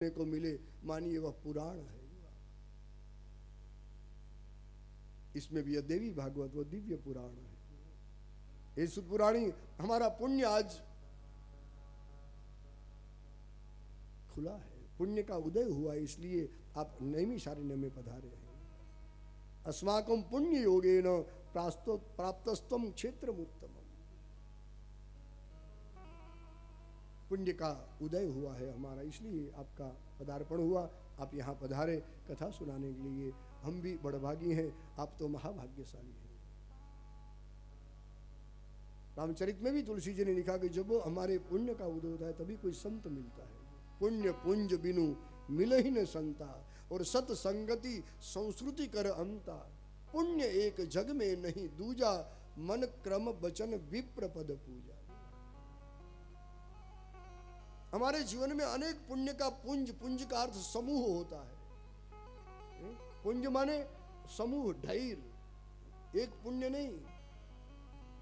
को मिले, मानिए वह पुराण है। इसमें भी यह देवी भागवत वह दिव्य पुराण है। इस पुराणी हमारा पुण्य आज खुला है, पुण्य का उदय हुआ, इसलिए आप नैमिषारण्य में पधारे हैं। अस्माकं पुण्य योगेन प्राप्तस्तम क्षेत्रमुत्तमम्। पुण्य का उदय हुआ है हमारा, इसलिए आपका पदार्पण हुआ। आप यहाँ पधारे कथा सुनाने के लिए। हम भी बड़भागी हैं, आप तो महाभाग्यशाली हैं। रामचरित में भी तुलसी जी ने लिखा कि जब हमारे पुण्य का उदय होता है तभी कोई संत मिलता है। पुण्य पुंज बिनु मिले ही न संता, और सत संगति संस्कृति कर अंता। पुण्य एक जग में नहीं दूजा, मन क्रम बचन विप्र पद पूजा। हमारे जीवन में अनेक पुण्य का पुंज, पुंज का अर्थ समूह होता है। पुंज माने समूह, ढेर, एक पुण्य नहीं,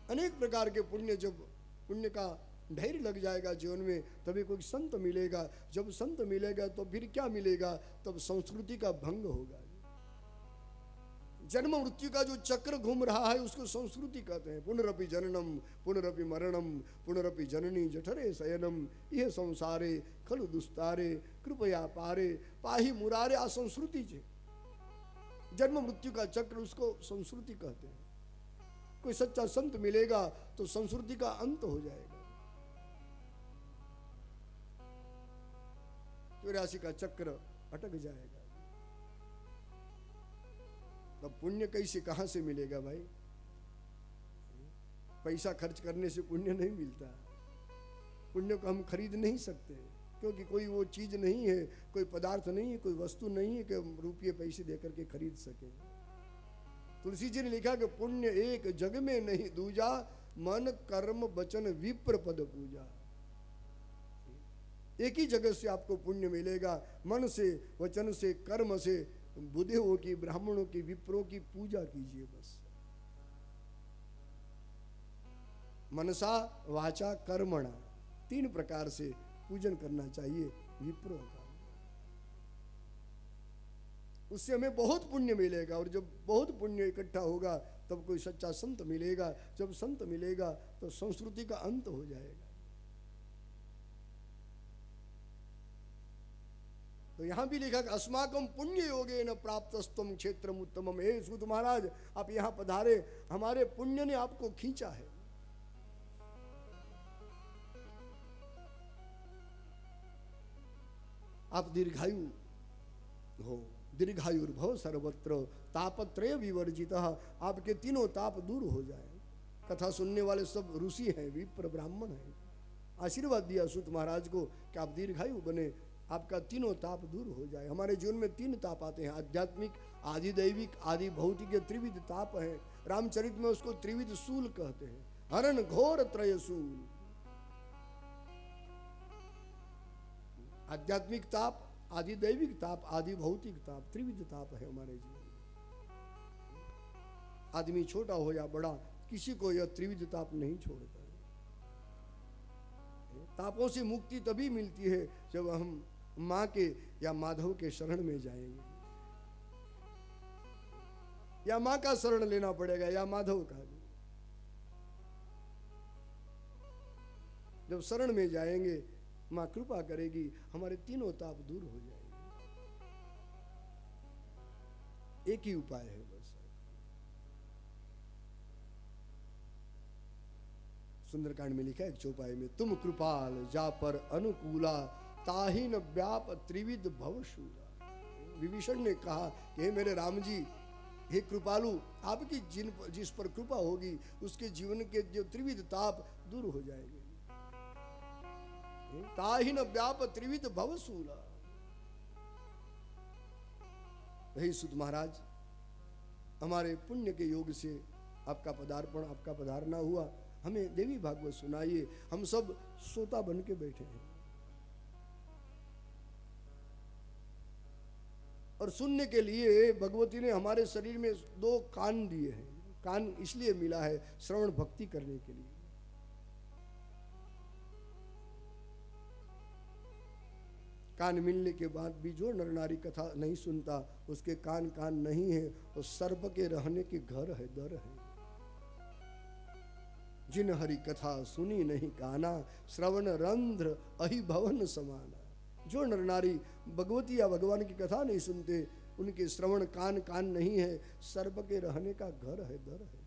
अनेक प्रकार के पुण्य। जब पुण्य का ढेर लग जाएगा जीवन में तभी कोई संत मिलेगा। जब संत मिलेगा तो फिर क्या मिलेगा? तब संस्कृति का भंग होगा। जन्म मृत्यु का जो चक्र घूम रहा है उसको संस्कृति कहते हैं। पुनरपि जननम पुनरपि मरणम पुनरपि जननी जठरे शयनम, यह संसारे खलु दुस्तारे कृपया पारे पाही मुरारे। आ संस्कृति जे जन्म मृत्यु का चक्र, उसको संस्कृति कहते हैं। कोई सच्चा संत मिलेगा तो संस्कृति का अंत हो जाएगा। 84 का चक्र अटक जाएगा। तब पुण्य कैसे, कहां से मिलेगा भाई? पैसा खर्च करने से पुण्य नहीं मिलता। पुण्य को हम खरीद नहीं सकते, क्योंकि कोई वो चीज नहीं है, कोई पदार्थ नहीं है, कोई वस्तु नहीं है कि हम रुपये पैसे देकर के खरीद सके। तुलसी जी ने लिखा कि पुण्य एक जग में नहीं दूजा, मन कर्म वचन विप्र पद पूजा। एक ही जगह से आपको पुण्य मिलेगा, मन से, वचन से, कर्म से। बुद्धों की, ब्राह्मणों की, विप्रों की पूजा कीजिए बस। मनसा वाचा कर्मणा, 3 प्रकार से पूजन करना चाहिए विप्रों का। उससे हमें बहुत पुण्य मिलेगा, और जब बहुत पुण्य इकट्ठा होगा तब कोई सच्चा संत मिलेगा। जब संत मिलेगा तो संस्कृति का अंत हो जाएगा। तो यहां भी लिखा कि अस्माकम पुण्य योगे न प्राप्तस्तम क्षेत्रम उत्तमम। हे सूत महाराज, आप यहां पधारे, हमारे पुण्य ने आपको खींचा है। आप दीर्घायु हो, दीर्घायुर्भव सर्वत्र तापत्रय विवर्जित। आपके तीनों ताप दूर हो जाए। कथा सुनने वाले सब ऋषि हैं, विप्र ब्राह्मण हैं। आशीर्वाद दिया सूत महाराज को कि आप दीर्घायु बने, आपका तीनों ताप दूर हो जाए। हमारे जीवन में 3 ताप आते हैं, आध्यात्मिक, आदि दैविक, आदि भौतिक। त्रिविध ताप है। रामचरित में उसको त्रिविध सूल कहते हैं। हरण घोर त्रयसूल। आध्यात्मिक ताप, आदि दैविक ताप, आदि भौतिक ताप, त्रिविध ताप है हमारे जीवन में। आदमी छोटा हो या बड़ा, किसी को यह त्रिविध ताप नहीं छोड़ता है। तापों से मुक्ति तभी मिलती है जब हम मां के या माधव के शरण में जाएंगे, या मां का शरण लेना पड़ेगा या माधव का। जब शरण में जाएंगे मां कृपा करेगी, हमारे तीनों ताप दूर हो जाएंगे। एक ही उपाय है बस। सुंदरकांड में लिखा है एक चौपाई में, तुम कृपाल जा पर अनुकूला, ताहि न व्याप त्रिविध भवशूला। विभीषण ने कहा कि हे मेरे राम जी, हे कृपालु, आपकी जिस पर कृपा होगी उसके जीवन के जो त्रिविध ताप दूर हो जाएंगे। ताहि न व्याप त्रिविध भवशूला। हे सुत महाराज, हमारे पुण्य के योग से आपका पदार्पण, आपका पधारना हुआ। हमें देवी भागवत सुनाइए। हम सब श्रोता बन के बैठे हैं, और सुनने के लिए भगवती ने हमारे शरीर में 2 कान दिए हैं। कान इसलिए मिला है श्रवण भक्ति करने के लिए। कान मिलने के बाद भी जो नर नारी कथा नहीं सुनता, उसके कान कान नहीं है, वो सर्प के रहने के घर है, दर है। जिन हरि कथा सुनी नहीं काना, श्रवण रंध्र अहि भवन समाना। जो नर नारी भगवती या भगवान की कथा नहीं सुनते, उनके श्रवण कान कान नहीं है, सर्प के रहने का घर है, दर है,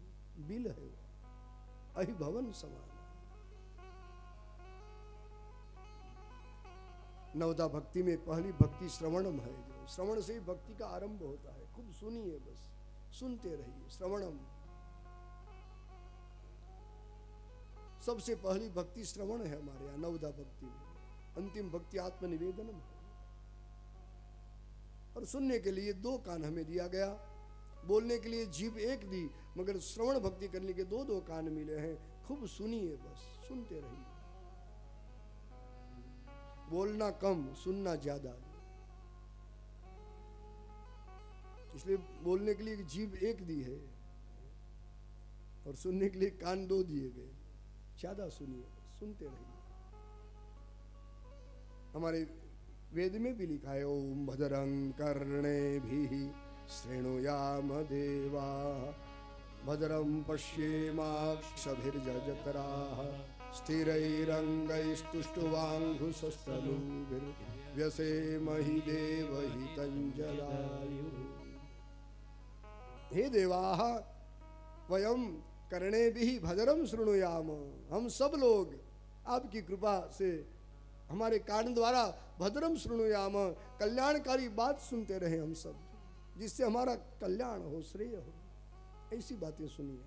बिल है, अहि भवन समाना। नवदा भक्ति में पहली भक्ति श्रवणम है। जो श्रवण से ही भक्ति का आरंभ होता है। खूब सुनिए, बस सुनते रहिए। श्रवणम, सबसे पहली भक्ति श्रवण है हमारे यहाँ नवदा भक्ति में। अंतिम भक्ति आत्मनिवेदनम है। और सुनने के लिए दो कान हमें दिया गया, बोलने के लिए जीभ एक दी, मगर श्रवण भक्ति करने के दो दो कान मिले हैं। खूब सुनिए, बस सुनते रहिए। बोलना कम, सुनना ज्यादा। इसलिए बोलने के लिए जीभ एक दी है और सुनने के लिए कान दो दिए गए। ज्यादा सुनिए, सुनते रहिए। हमारे वेद में भी लिखा है, ओम भद्रं कर्णेभिः शृणुयाम देवा, भद्रं पश्येमाक्षभिर्जत्राः, स्थिरैरङ्गैस्तुष्टुवाङ्घ्रिशस्तनूभिर्व्यसेमहि देवहितं जलायुः। हे देवाः, वयं कर्णेभिः भद्रं शृणुयाम। हम सब लोग आपकी कृपा से हमारे कान द्वारा भद्रम शृणुयाम, कल्याणकारी बात सुनते रहे हम सब, जिससे हमारा कल्याण हो, श्रेय हो। ऐसी बातें सुनिए।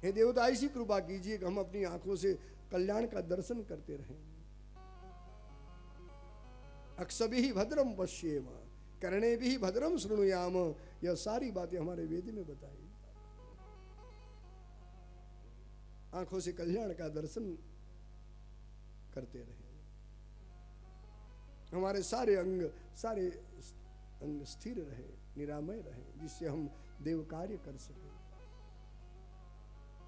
हे देवता, ऐसी कृपा कीजिए कि हम अपनी आंखों से कल्याण का दर्शन करते रहें। अक्षभिः भद्रम पश्येम, कर्णेभिः भद्रम शृणुयाम, यह सारी बातें हमारे वेद में बताई। आंखों से कल्याण का दर्शन करते रहे। हमारे सारे अंग स्थिर रहे, निरामय रहे, जिससे हम देव कार्य कर सके।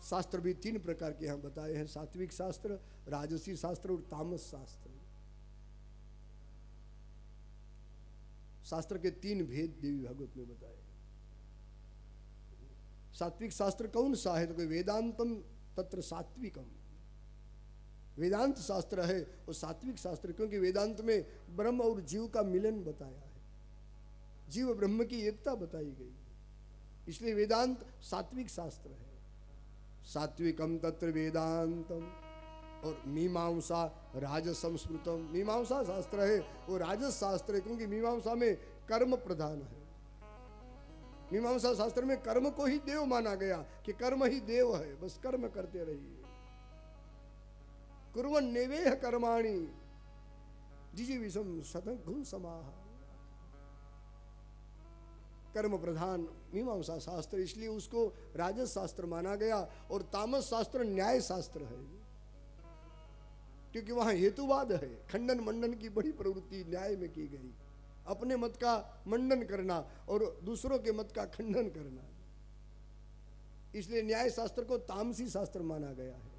शास्त्र भी तीन प्रकार के यहाँ बताए हैं, सात्विक शास्त्र, राजसी शास्त्र और तामस शास्त्र। शास्त्र के तीन भेद देवी भागवत में बताए। सात्विक शास्त्र कौन सा है? तो कोई वेदांतम तत्र सात्विकम, वेदांत शास्त्र है और सात्विक शास्त्र, क्योंकि वेदांत में ब्रह्म और जीव का मिलन बताया है, जीव ब्रह्म की एकता बताई गई, इसलिए वेदांत सात्विक शास्त्र है। सात्विकम तत्र वेदांतम, और मीमांसा राजसंस्मृतम, मीमांसा शास्त्र है वो राजस शास्त्र है, क्योंकि मीमांसा में कर्म प्रधान है। मीमांसा शास्त्र में कर्म को ही देव माना गया कि कर्म ही देव है, बस कर्म करते रहिए। कुर्वन् नेवेह कर्माणि जिजीविषं शतघ्न समाह। कर्म प्रधान मीमांसा शास्त्र, इसलिए उसको राजस शास्त्र माना गया। और तामस शास्त्र न्याय शास्त्र है, क्योंकि वहां हेतुवाद है, खंडन मंडन की बड़ी प्रवृत्ति न्याय में की गई, अपने मत का मंडन करना और दूसरों के मत का खंडन करना। इसलिए न्याय शास्त्र को तामसी शास्त्र माना गया है।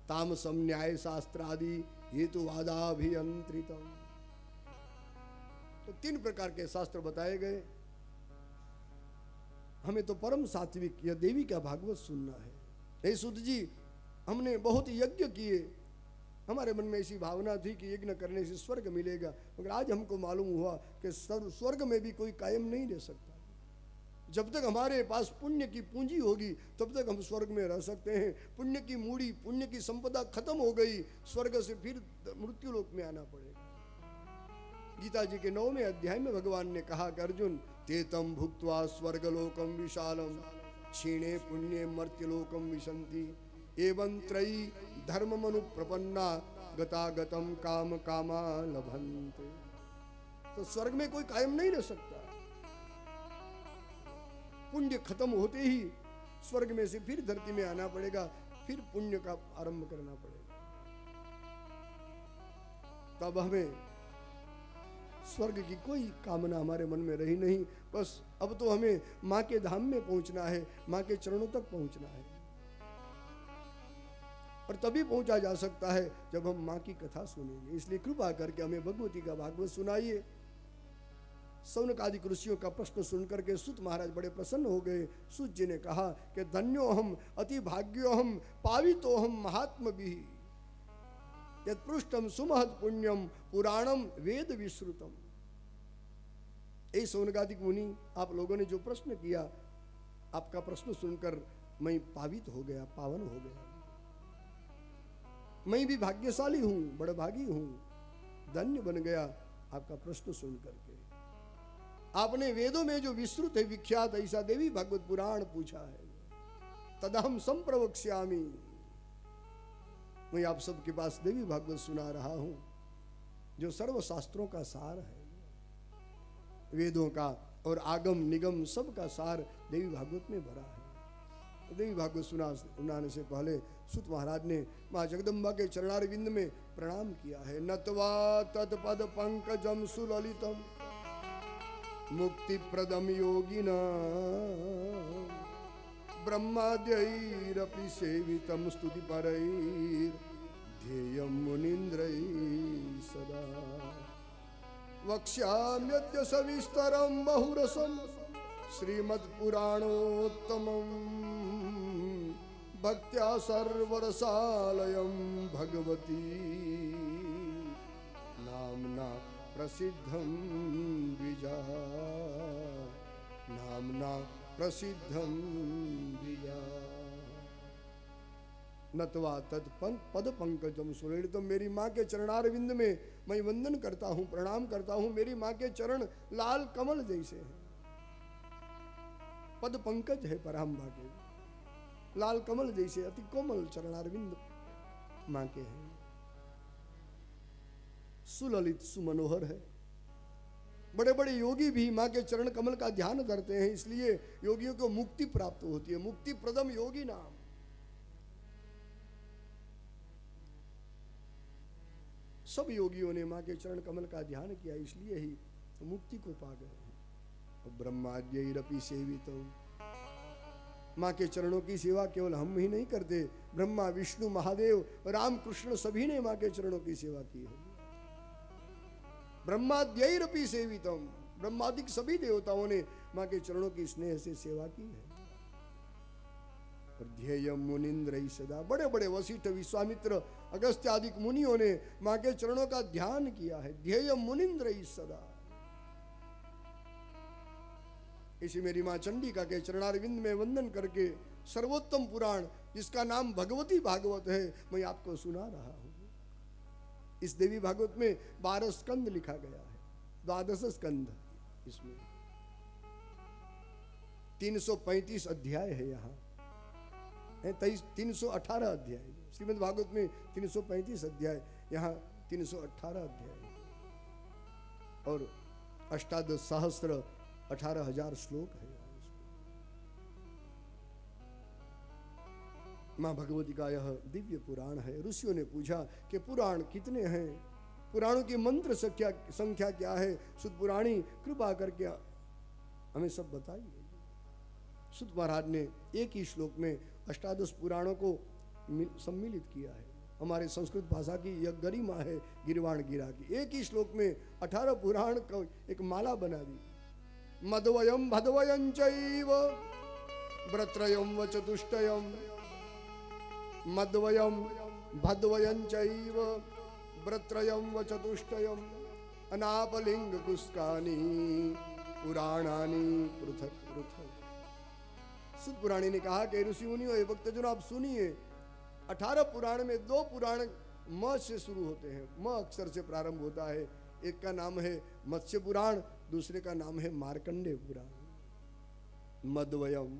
तामसम न्याय शास्त्र आदि हेतुवादाभियंत्रितम। तो तीन प्रकार के शास्त्र बताए गए। हमें तो परम सात्विक या देवी का भागवत सुनना है। हे सुत जी, हमने बहुत यज्ञ किए, हमारे मन में ऐसी भावना थी कि यज्ञ करने से स्वर्ग मिलेगा, मगर आज हमको मालूम हुआ कि स्वर्ग में भी कोई कायम नहीं रह सकता। जब तक हमारे पास पुण्य की पूंजी होगी तब तक हम स्वर्ग में रह सकते हैं। पुण्य की मूड़ी, पुण्य की संपदा खत्म हो गई, स्वर्ग से फिर मृत्यु लोक में आना पड़ेगा। गीता जी के 9वें अध्याय में भगवान ने कहा कि अर्जुन, तेतम भुक्त्वा स्वर्गलोकम विशालम क्षीणे पुण्ये मर्त्यलोकम विशन्ति एवं त्रयी धर्ममनु प्रपन्ना गतागतम काम कामा लभन्ते। तो स्वर्ग में कोई कायम नहीं रह सकता। पुण्य खत्म होते ही स्वर्ग में से फिर धरती में आना पड़ेगा, फिर पुण्य का आरंभ करना पड़ेगा। तब हमें स्वर्ग की कोई कामना हमारे मन में रही नहीं। बस अब तो हमें माँ के धाम में पहुंचना है, माँ के चरणों तक पहुंचना है। और तभी पहुंचा जा सकता है जब हम माँ की कथा सुनेंगे। इसलिए कृपा करके हमें भगवती का भागवत सुनाइए। सौनकादिक ऋषियों का प्रश्न सुनकर के सूत महाराज बड़े प्रसन्न हो गए। सूत जी ने कहा कि धन्यो हम अति भाग्यो हम पावितो हम महात्म भी यत् पृष्ठम सुमहत पुण्यम पुराणम वेद विश्रुतम। ए सौनकादिक मुनि, आप लोगों ने जो प्रश्न किया, आपका प्रश्न सुनकर मैं पावित हो गया, पावन हो गया। मैं भी भाग्यशाली हूं, बड़ा भागी हूं, धन्य बन गया आपका प्रश्न सुन करके। आपने वेदों में जो विस्तृत है, विख्यात ऐसा देवी भागवत पुराण पूछा है, तदहम संप्रवक्ष्यामि। मैं आप सबके पास देवी भागवत सुना रहा हूं, जो सर्व शास्त्रों का सार है, वेदों का और आगम निगम सब का सार देवी भागवत में भरा है। देवी भागवत सुनाने से पहले सूत महाराज ने माँ जगदम्बा के चरणारविंद में प्रणाम किया है। नत्वा तत्पद पंकजम सुललितम मुक्ति प्रदम योगिना ब्रह्माद्यैरपि सेवितम स्तुति परैर् ध्येयं मुनीन्द्रैः सदा। वक्ष्याम्यद्य सविस्तरं बहुरसं श्रीमत्पुराणोत्तमं भक्त्या सर्वरसालयं भगवती नाम्ना प्रसिद्धं द्विजा, नाम्ना प्रसिद्धं द्विजा। नत्वा तत् पद पंकजम सुललितम। मेरी माँ के चरणारविंद में मैं वंदन करता हूँ, प्रणाम करता हूँ। मेरी माँ के चरण लाल कमल जैसे हैं। पद पंकज है पराम्बा के, लाल कमल जैसे अति कोमल चरणारविंद माँ के हैं। सुललित सुमनोहर है। बड़े बड़े योगी भी माँ के चरण कमल का ध्यान करते हैं, इसलिए योगियों को मुक्ति प्राप्त होती है। मुक्ति प्रदम योगी नाम। सब योगियों ने माँ के चरण कमल का ध्यान किया, इसलिए ही तो मुक्ति को पा गए हैं। ब्रह्माद्यैरपि सेवितम्। माँ के चरणों की सेवा केवल हम ही नहीं करते, ब्रह्मा विष्णु महादेव राम कृष्ण सभी ने माँ के चरणों की सेवा की है। ब्रह्माद्यैरपि सेवितम्। ब्रह्मादिक सभी देवताओं ने माँ के चरणों की स्नेह से सेवा की है। और ध्येयं मुनीन्द्रैः सदा। बड़े बड़े वशिष्ठ विश्वामित्र अगस्त्य आदि मुनियों ने माँ के चरणों का ध्यान किया है। ध्येयं मुनीन्द्रैः सदा। इसी मेरी माँ चंडिका के चरणारविंद में वंदन करके सर्वोत्तम पुराण जिसका नाम भगवती भागवत है, मैं आपको सुना रहा हूं। इस देवी भागवत में 12 स्कंद लिखा गया है, 12 स्कंद। इसमें 335 अध्याय है। यहाँ 318 अध्याय। श्रीमद् भागवत में 335 अध्याय, यहाँ 318 अध्याय और अष्टादश सहस्त्र 18,000 श्लोक है। माँ भगवती का यह दिव्य पुराण है। ऋषियों ने पूछा कि पुराण कितने हैं, पुराणों की मंत्र संख्या क्या है? सुत पुराणी कृपा करके हमें सब बताइए। सुत महाराज ने एक ही श्लोक में अष्टादश पुराणों को सम्मिलित किया है। हमारे संस्कृत भाषा की यह गरिमा है गिरवाण गिरा की। एक ही श्लोक में 18 पुराण को एक माला बना दी। मद्वयम भद्वयं चैव व्रत्रयं व चतुष्टयम्। मद्वयं भद्वयं चैव व्रत्रयं व चतुष्टयम्। अनापलिंग कुस्कानि पुराणानि पृथक पृथक। सुत पुराणी ने कहा कि ऋषि मुनियों, ये भक्तजनों, आप सुनिए। 18 पुराण में 2 पुराण म से शुरू होते हैं, म अक्षर से प्रारंभ होता है। एक का नाम है मत्स्य पुराण, दूसरे का नाम है मार्कंडेय पुराण। मद्वयम।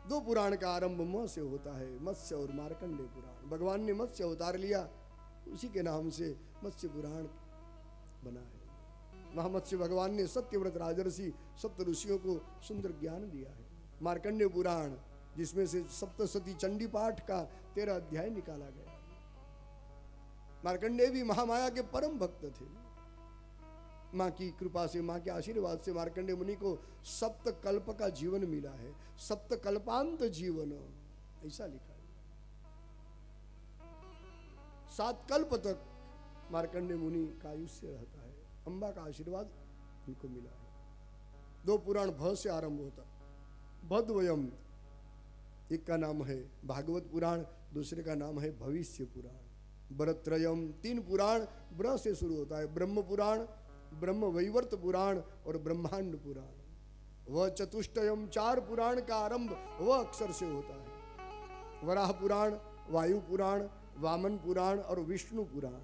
2 पुराण का आरंभ म से होता है, मत्स्य और मार्कंडेय पुराण। भगवान ने मत्स्य अवतार लिया, उसी के नाम से मत्स्य पुराण बना है। महामत्स्य भगवान ने सत्यव्रत राजर्षि सप्त ऋषियों को सुंदर ज्ञान दिया है। मार्कंडेय पुराण, जिसमें से सप्तशती चंडी पाठ का 13 अध्याय निकाला गया। मार्कंडेय भी महामाया के परम भक्त थे। माँ की कृपा से, माँ के आशीर्वाद से मार्कंडेय मुनि को सप्त कल्प का जीवन मिला है। सप्त कल्पांत जीवन, ऐसा लिखा है। 7 कल्प तक मार्कंडेय मुनि का आयुष्य रहता है। अम्बा का आशीर्वाद उनको मिला है। 2 पुराण भ से आरंभ होता, भद्वयम, एक का नाम है भागवत पुराण, दूसरे का नाम है भविष्य पुराण। बरत्रयम, 3 पुराण ब्र से शुरू होता है, ब्रह्म पुराण, ब्रह्म वैवर्त पुराण और ब्रह्मांड पुराण। वह चतुष्टयम, 4 पुराण का आरंभ वह अक्षर से होता है। वराह पुराण, वायु पुराण, वामन पुराण और विष्णु पुराण।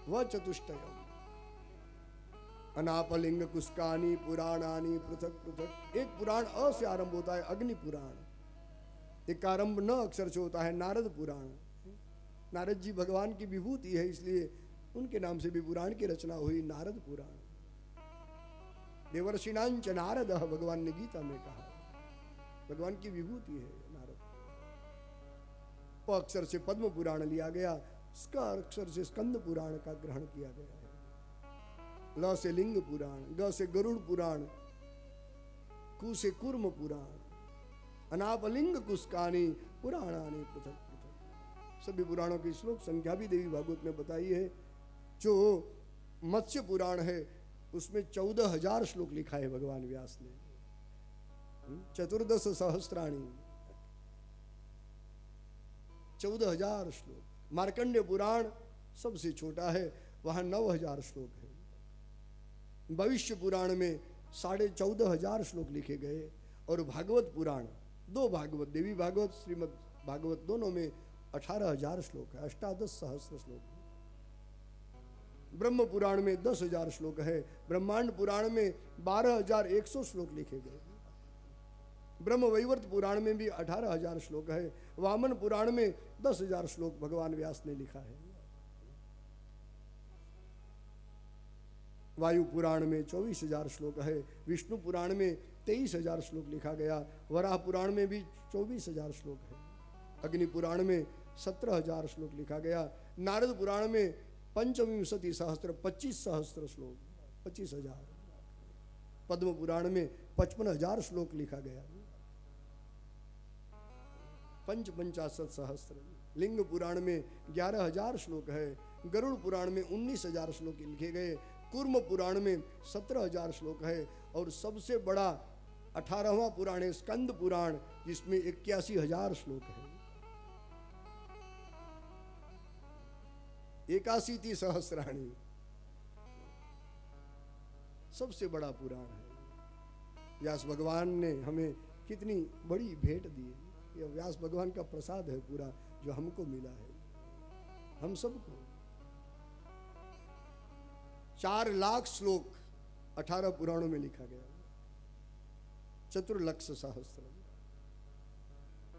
वह चतुष्टयम। अनापलिंग कुस्कानी पुराणानी पृथक पृथक, एक पुराण अ से आरंभ होता है, अग्नि पुराण। एक आरंभ न अक्षर से होता है, नारद पुराण। नारद जी भगवान की विभूति है, इसलिए उनके नाम से भी पुराण की रचना हुई, नारद पुराण। देवर्षिणांच नारद, भगवान ने गीता में कहा, भगवान की विभूति है नारद। प अक्षर से पद्म पुराण लिया गया, स्क अक्षर से स्कंद पुराण का ग्रहण किया गया है। ल से लिंग पुराण, ग से गरुड़ पुराण, कु से कूर्म पुराण, अनापलिंग कुस्कानी पुराणानी पृथक पृथक। सभी पुराणों की श्लोक संख्या भी देवी भागवत में बताई है। जो मत्स्य पुराण है उसमें 14,000 श्लोक लिखा है भगवान व्यास ने, 14 सहस्त्राणी, 14,000 श्लोक। मार्कंडेय पुराण सबसे छोटा है, वहां 9,000 श्लोक है। भविष्य पुराण में 14,500 श्लोक लिखे गए। और भागवत पुराण, 2 भागवत, देवी भागवत, श्रीमद् भागवत, दोनों में 18,000 श्लोक है, 18 सहस्त्र श्लोक है। ब्रह्म पुराण में 10,000 श्लोक है। ब्रह्मांड पुराण में 12,100 श्लोक लिखे गए। ब्रह्म वैवर्त पुराण में भी 18,000 श्लोक है। वामन पुराण में 10,000 श्लोक भगवान व्यास ने लिखा है। वायु पुराण में 24,000 श्लोक है। विष्णु पुराण में 23,000 श्लोक लिखा गया। वराह पुराण में भी 24,000 श्लोक है। अग्नि पुराण में 17,000 श्लोक लिखा गया। नारद पुराण में पंचविंशति सहस्त्र, 25 सहस्त्र श्लोक, 25,000। पद्म पुराण में 55,000 श्लोक लिखा गया, 55 सहस्त्र। लिंग पुराण में 11,000 श्लोक है। गरुड़ पुराण में 19,000 श्लोक लिखे गए। कूर्म पुराण में 17,000 श्लोक है। और सबसे बड़ा 18वां पुराण है स्कंद पुराण, जिसमें 81,000 श्लोक है। 81 सहस्राणी, सबसे बड़ा पुराण है। व्यास भगवान ने हमें कितनी बड़ी भेंट दी है। यह व्यास भगवान का प्रसाद है पूरा, जो हमको मिला है, हम सबको। 4 लाख श्लोक 18 पुराणों में लिखा गया, चतुर्लक्ष सहस्त्र।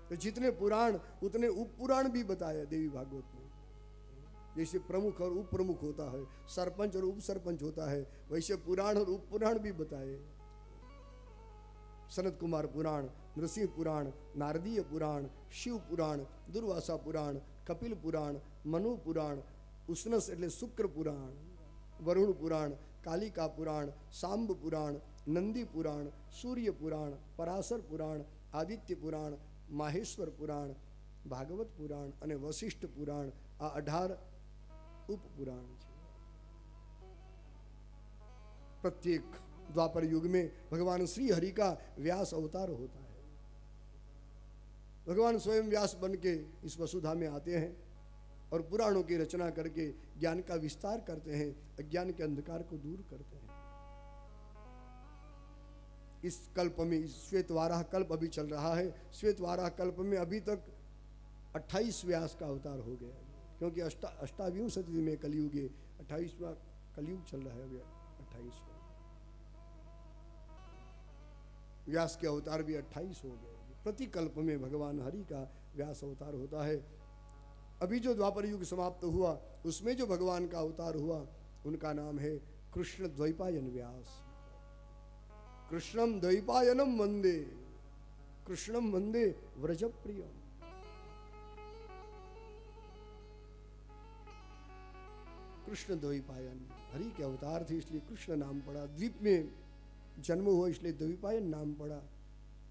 तो जितने पुराण उतने उप पुराण भी बताए देवी भागवत में। जैसे प्रमुख और उप प्रमुख होता है, सरपंच और उप सरपंच होता है, वैसे पुराण और उप पुराण भी बताए। सनत कुमार पुराण, नृसिंह पुराण, नारदीय पुराण, शिव पुराण, दुर्वासा पुराण, कपिल पुराण, मनु पुराण, उष्णस એટલે शुक्र पुराण, वरुण पुराण, कालिका पुराण, सांब पुराण, नंदी पुराण, सूर्य पुराण, पराशर पुराण, आदित्य पुराण, माहेश्वर पुराण, भागवत पुराण અને વશિષ્ઠ પુરાણ, આ 18 उपपुराण છે। प्रत्येक द्वापर युग में भगवान श्री हरि का व्यास अवतार होता है। भगवान स्वयं व्यास बन के इस वसुधा में आते हैं और पुराणों की रचना करके ज्ञान का विस्तार करते हैं, अज्ञान के अंधकार को दूर करते हैं। इस कल्प में, इस श्वेतवाराह कल्प अभी चल रहा है। श्वेतवाराह कल्प में अभी तक 28 व्यास का अवतार हो गया, क्योंकि अष्टाविंशति में कलयुग है, 28वां कलयुग चल रहा है अभी, 28वां। व्यास के अवतार भी 28 हो गए। प्रति कल्प में भगवान हरि का व्यास अवतार होता है। अभी जो द्वापर युग समाप्त हुआ, उसमें जो भगवान का अवतार हुआ, उनका नाम है कृष्ण द्वैपायन व्यास। कृष्णम द्वैपायनम वंदे, कृष्णम वंदे व्रजप्रियम। कृष्ण द्वैपायन, हरि के अवतार थे इसलिए कृष्ण नाम पड़ा। द्वीप में जन्म हुआ इसलिए द्वैपायन नाम पड़ा।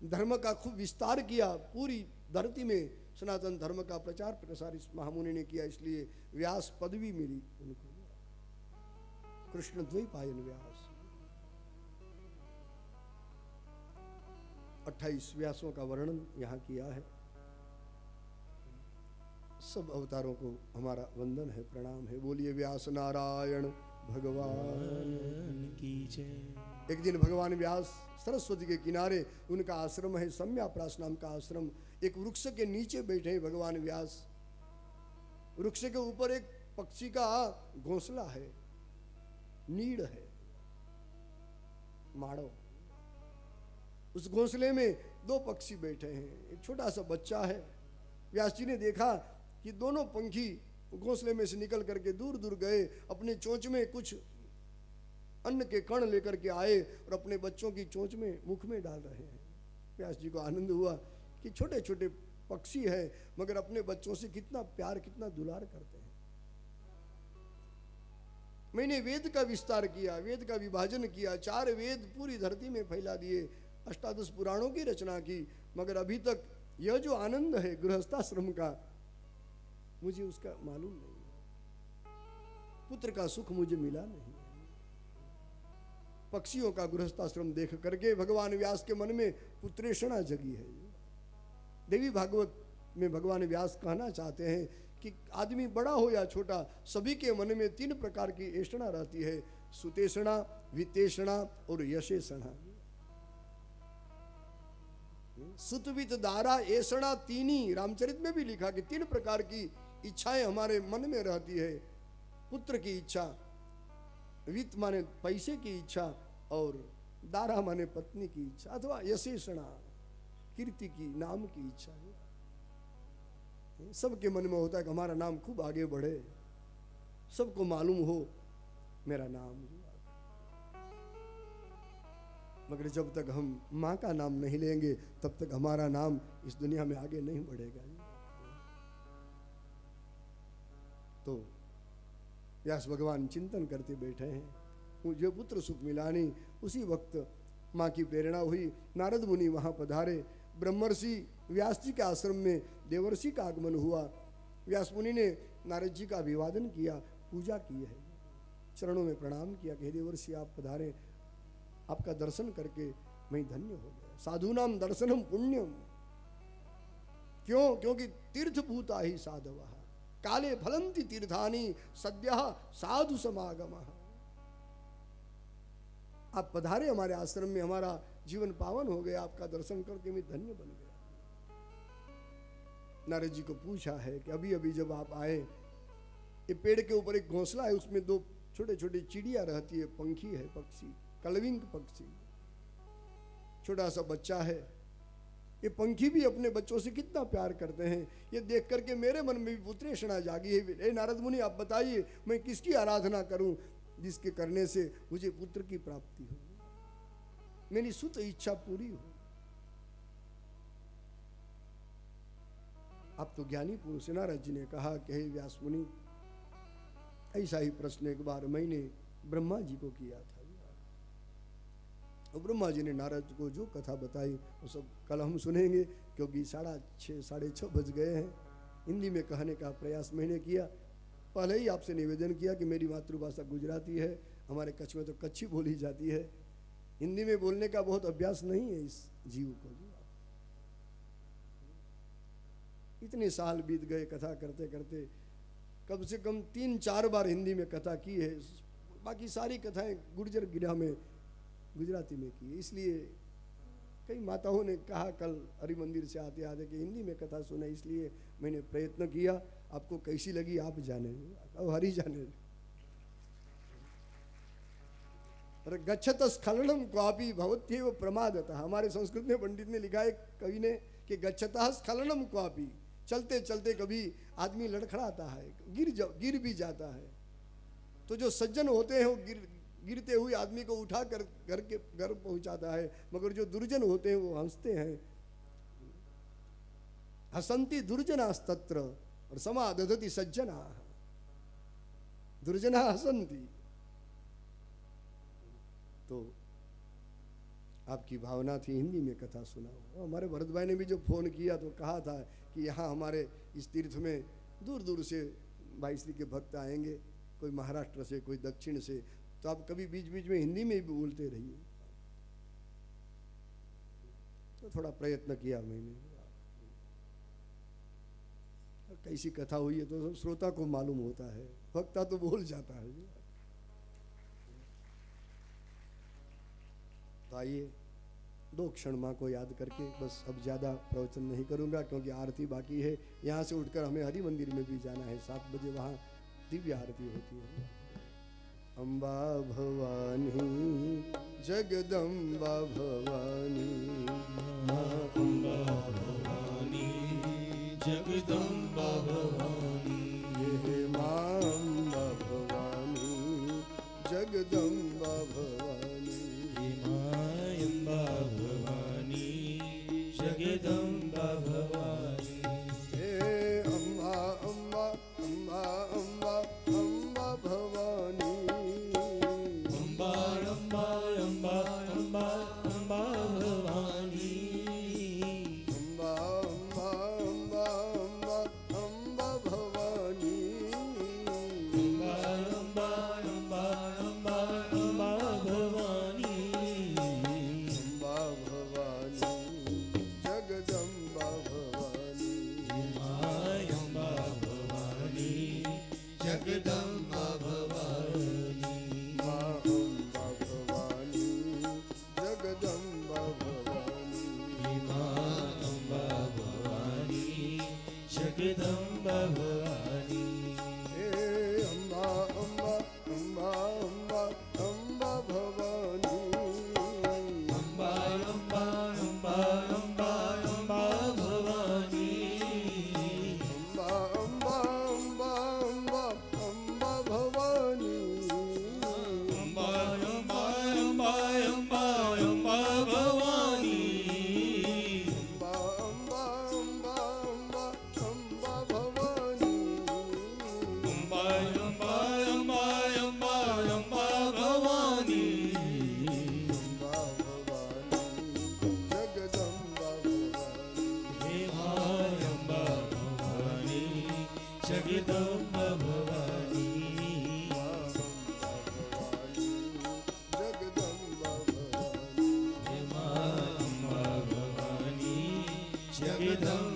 धर्म का खूब विस्तार किया, पूरी धरती में सनातन धर्म का प्रचार प्रसार इस महामुनि ने किया, इसलिए व्यास पदवी मिली उनको, कृष्ण द्वैपायन व्यास। 28 व्यासों का वर्णन यहाँ किया है। सब अवतारों को हमारा वंदन है, प्रणाम है। बोलिए व्यास नारायण भगवान की जय। एक दिन भगवान व्यास सरस्वती के किनारे, उनका आश्रम है सम्याप्रास नाम का आश्रम, एक वृक्ष के नीचे बैठे हैं भगवान व्यास। वृक्ष के ऊपर एक पक्षी का घोंसला है, नीड़ है, माड़ो। उस घोंसले में 2 पक्षी बैठे हैं, एक छोटा सा बच्चा है। व्यास जी ने देखा कि दोनों पंखी घोंसले में से निकल करके दूर दूर गए, अपने चोंच में कुछ अन्न के कण लेकर के आए और अपने बच्चों की चोंच में मुख में डाल रहे हैं। व्यास जी को आनंद हुआ कि छोटे छोटे पक्षी है मगर अपने बच्चों से कितना प्यार, कितना दुलार करते हैं। मैंने वेद का विस्तार किया, वेद का विभाजन किया, 4 वेद पूरी धरती में फैला दिए, 18 पुराणों की रचना की, मगर अभी तक यह जो आनंद है गृहस्थाश्रम का, मुझे उसका मालूम नहीं। पुत्र का सुख मुझे मिला नहीं। पक्षियों का गृहस्थाश्रम देख करके भगवान व्यास के मन में पुत्रेषणा जगी है। देवी भागवत में भगवान व्यास कहना चाहते हैं कि आदमी बड़ा हो या छोटा, सभी के मन में 3 प्रकार की ऐषणा रहती है, सुतेषणा, वितेषणा और यशेषणा। सुतवित दारा ऐषणा, 3 ही रामचरित में भी लिखा कि 3 प्रकार की इच्छाएं हमारे मन में रहती है। पुत्र की इच्छा, वित्त माने पैसे की इच्छा, और दारा माने पत्नी की इच्छा, अथवा यशेषणा कीर्ति की, नाम की इच्छा। सबके मन में होता है कि हमारा नाम खूब आगे बढ़े, सबको मालूम हो मेरा नाम। मगर जब तक हम माँ का नाम नहीं लेंगे तब तक हमारा नाम इस दुनिया में आगे नहीं बढ़ेगा। तो व्यास भगवान चिंतन करते बैठे हैं, मुझे पुत्र सुख मिला नहीं। उसी वक्त माँ की प्रेरणा हुई, नारद मुनि वहाँ पधारे। ब्रह्मर्षि व्यास जी के आश्रम में देवर्षि का आगमन हुआ। व्यास मुनि ने नारद जी का अभिवादन किया, पूजा की है, चरणों में प्रणाम किया कि हे देवर्षि आप पधारे, आपका दर्शन करके मैं धन्य हो गया। साधुनाम दर्शनम पुण्यम। क्यों? क्योंकि तीर्थभूता ही साधवः काले फलंति तीर्थानि सद्यः साधु समागमः। आप पधारे हमारे आश्रम में, हमारा जीवन पावन हो गया, आपका दर्शन करके मैं धन्य बन गया। नारद जी को पूछा है कि अभी अभी जब आप आए, ये पेड़ के ऊपर एक घोंसला है, उसमें 2 छोटे छोटे चिड़िया रहती है, पंखी है, पक्षी, कलविंग पक्षी, छोटा सा बच्चा है। ये पंखी भी अपने बच्चों से कितना प्यार करते हैं। ये देख करके मेरे मन में भी पुत्रेषणा जागी है। हे नारद मुनि आप बताइए मैं किसकी आराधना करूं जिसके करने से मुझे पुत्र की प्राप्ति हो, मेरी सुत इच्छा पूरी हो। आप तो ज्ञानी पुरुष। नारद जी ने कहा कि हे व्यास मुनि, ऐसा ही प्रश्न एक बार मैंने ब्रह्मा जी को किया था। और ब्रह्मा जी ने नारद को जो कथा बताई वो सब कल हम सुनेंगे, क्योंकि 6:30 6:30 बज गए हैं। हिंदी में कहने का प्रयास मैंने किया। पहले ही आपसे निवेदन किया कि मेरी मातृभाषा गुजराती है, हमारे कच्छ में तो कच्छी बोली जाती है, हिंदी में बोलने का बहुत अभ्यास नहीं है इस जीव को। इतने साल बीत गए कथा करते करते, कम से कम 3-4 बार हिंदी में कथा की है, बाकी सारी कथाएं गुर्जर गिरा में गुजराती में की। इसलिए कई माताओं ने कहा कल हरि मंदिर से आते आते कि हिंदी में कथा सुने, इसलिए मैंने प्रयत्न किया। आपको कैसी लगी आप जाने, अब हरि जाने। गच्छत स्खलनम क्वापि भवत्येव प्रमादतः। हमारे संस्कृत में पंडित ने लिखा है, कवि ने, कि गच्छतः स्खलनम क्वापि, चलते चलते कभी आदमी लड़खड़ाता है, गिर भी जाता है। तो जो सज्जन होते हैं वो गिरते हुए आदमी को उठा कर घर पहुंचाता है, मगर जो दुर्जन होते हैं वो हंसते हैं। हसंती दुर्जनास्तत्र और समादधति सज्जना, दुर्जना हसंती। तो आपकी भावना थी हिंदी में कथा सुनाओ। हमारे भरत भाई ने भी जो फ़ोन किया तो कहा था कि यहाँ हमारे इस तीर्थ में दूर दूर से भाई श्री के भक्त आएंगे, कोई महाराष्ट्र से, कोई दक्षिण से, तो आप कभी बीच बीच में हिंदी में भी बोलते रहिए। तो थोड़ा प्रयत्न किया मैंने। कैसी कथा हुई है तो श्रोता को मालूम होता है, वक्ता तो बोल जाता है। तो आइए 2 क्षण माँ को याद करके बस अब ज़्यादा प्रवचन नहीं करूँगा, क्योंकि आरती बाकी है। यहाँ से उठकर हमें हरि मंदिर में भी जाना है, 7 बजे वहाँ दिव्य आरती होती है। अम्बा भवानी जगदम्बा भवानी, अम्बा भवानी जगदम्बा भवानी, ये माँ अम्बा भवानी जगदम्बा भवानी, ये माँ अम्बा भवानी जगदम्बा भवानी, हे अम्बा अम्बा अम्बा अम्बा अम्बा भवानी, अम्बा अम्बा अम्बा अम्बा अम्बा भवानी, अम्बा अम्बा अम्बा अम्बा अम्बा भवानी, अम्बा अम्बा अम्बा अम्बा अम्बा भवानी, अम्बा भवानी जगदम्बा भवानी, हे माँ अम्बा भवानी जगदम्बा भवानी, माँ अम्बा भवानी जगदम्बा भवानी, हे माँ अम्बा भवानी जगदम्बा भवानी, हे अम्बा अम्बा अम्बा अम्बा अम्बा भवानी, अम्बा अम्बा अम्बा अम्बा अम्बा भवानी, अम्बा अम्बा अम्बा अम्बा अम्बा भवानी, अम्बा अम्बा अम्बा अम्बा अम्बा भवानी, अम्बा अम्बा अम्बा अम्बा अम्बा भवानी, अम्बा अम्बा अम्बा अम्बा अम्बा भवानी, अम्बा भवानी जगदम्बा भवानी, हे माँ अम्बा भवानी जगदम्बा भवानी, जगदम्बा भवानी, हे माँ अम्बा भवानी जगदम्बा